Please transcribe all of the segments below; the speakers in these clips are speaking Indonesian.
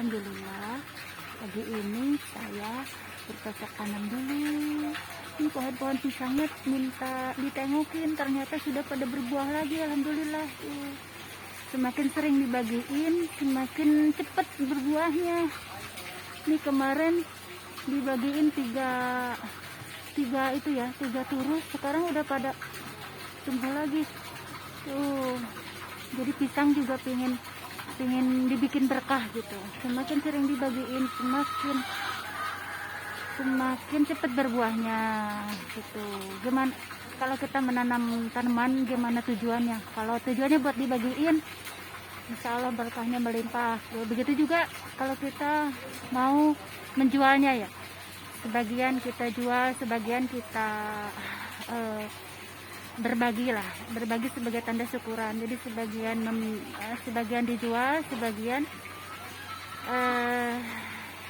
Alhamdulillah pagi ini saya bercocok tanam dulu. Ini pohon-pohon pisangnya minta ditengokin, ternyata sudah pada berbuah lagi. Alhamdulillah. Semakin sering dibagiin semakin cepat berbuahnya. Ini kemarin dibagiin tiga turus, sekarang udah pada tumbuh lagi tuh. Jadi pisang juga pengen dibikin berkah gitu. Semakin sering dibagiin semakin cepat berbuahnya gitu. Gimana kalau kita menanam tanaman, gimana tujuannya? Kalau tujuannya buat dibagiin, insya Allah berkahnya melimpah. Begitu juga kalau kita mau menjualnya ya, sebagian kita jual, sebagian kita berbagi sebagai tanda syukuran. Jadi sebagian dijual, sebagian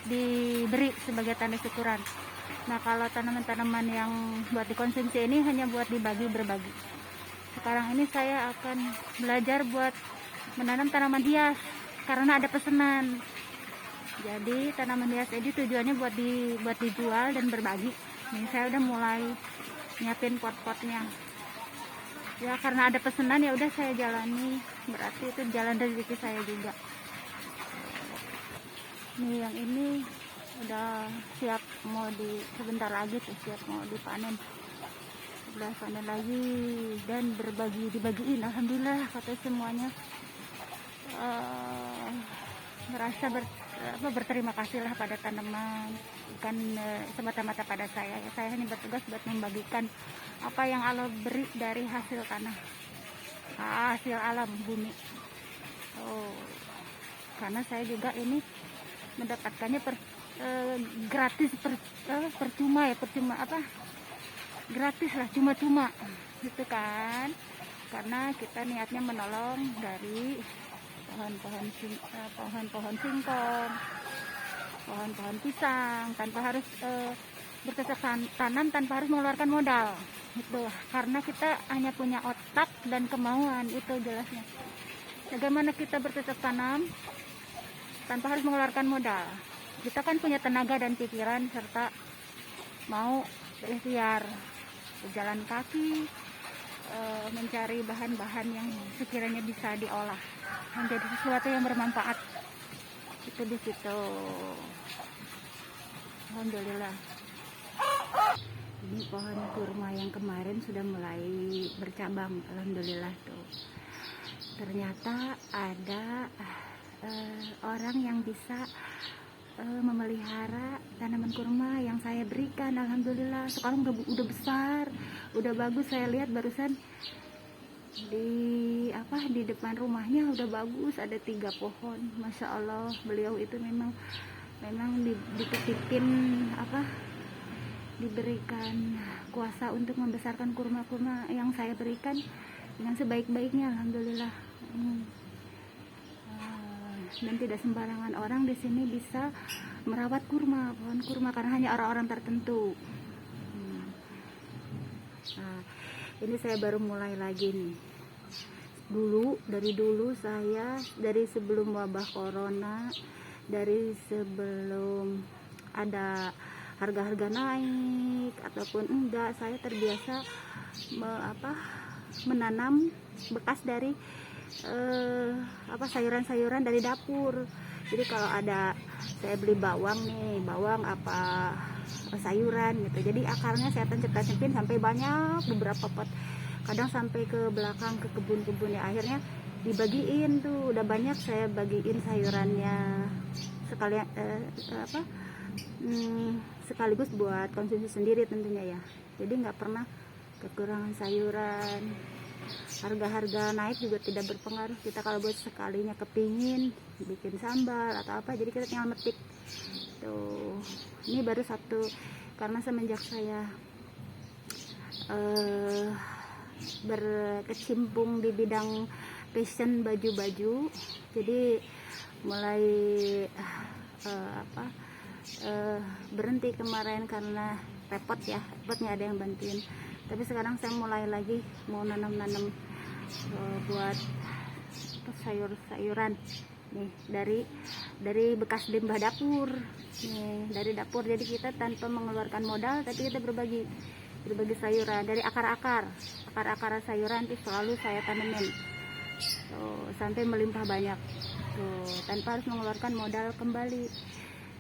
diberi sebagai tanda syukuran. Nah, kalau tanaman-tanaman yang buat dikonsumsi ini hanya buat berbagi. Sekarang ini saya akan belajar buat menanam tanaman hias karena ada pesanan. Jadi tanaman hias ini tujuannya buat dijual dan berbagi. Ini saya udah mulai nyiapin pot-potnya. Ya karena ada pesanan ya udah saya jalani, berarti itu jalan rezeki saya juga. Nih yang ini udah siap sebentar lagi tuh siap mau dipanen. Udah panen lagi dan dibagiin. Alhamdulillah kata semuanya merasa berterima kasih lah pada tanaman, bukan semata-mata pada saya. Saya hanya bertugas buat membagikan apa yang Allah beri dari hasil tanah, hasil alam bumi. Karena saya juga ini mendapatkannya gratis, gratis lah, cuma-cuma gitu kan. Karena kita niatnya menolong dari pohon-pohon singkong, pohon-pohon pisang, tanpa harus bercocok tanam, tanpa harus mengeluarkan modal itu. Karena kita hanya punya otak dan kemauan, itu jelasnya. Bagaimana kita bercocok tanam tanpa harus mengeluarkan modal? Kita kan punya tenaga dan pikiran serta mau berikhtiar, berjalan kaki, mencari bahan-bahan yang sekiranya bisa diolah menjadi sesuatu yang bermanfaat. Itu di situ. Alhamdulillah. Ini pohon kurma yang kemarin sudah mulai bercabang. Alhamdulillah tuh. Ternyata ada orang yang bisa memelihara tanaman kurma yang saya berikan. Alhamdulillah sekarang udah besar, udah bagus. Saya lihat barusan di depan rumahnya udah bagus, ada 3 pohon. Masya Allah, beliau itu memang dititipin diberikan kuasa untuk membesarkan kurma-kurma yang saya berikan dengan sebaik-baiknya. Alhamdulillah. Dan tidak sembarangan orang di sini bisa merawat pohon kurma karena hanya orang-orang tertentu. Nah, ini saya baru mulai lagi nih. Dari sebelum wabah corona, dari sebelum ada harga-harga naik ataupun enggak, saya terbiasa menanam bekas dari sayuran-sayuran dari dapur. Jadi kalau ada saya beli bawang sayuran gitu, jadi akarnya saya tancap-tancapin sampai banyak, beberapa pot, kadang sampai ke belakang ke kebun-kebun. Ya akhirnya dibagiin tuh, udah banyak saya bagiin sayurannya sekaligus buat konsumsi sendiri tentunya ya. Jadi nggak pernah kekurangan sayuran. Harga-harga naik juga tidak berpengaruh. Kita kalau buat sekalinya kepingin bikin sambal atau apa, jadi kita tinggal metik tuh. Ini baru satu, karena semenjak saya berkecimpung di bidang fashion baju-baju, jadi mulai berhenti kemarin karena repotnya ada yang bantuin. Tapi sekarang saya mulai lagi mau nanam buat sayur-sayuran nih dari bekas limbah dapur nih, dari dapur. Jadi kita tanpa mengeluarkan modal tapi kita berbagi sayuran dari akar sayuran itu selalu saya tanemin tuh sampai melimpah banyak tuh tanpa harus mengeluarkan modal kembali.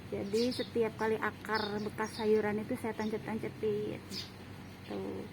Jadi setiap kali akar bekas sayuran itu saya tancap-tancepin tuh.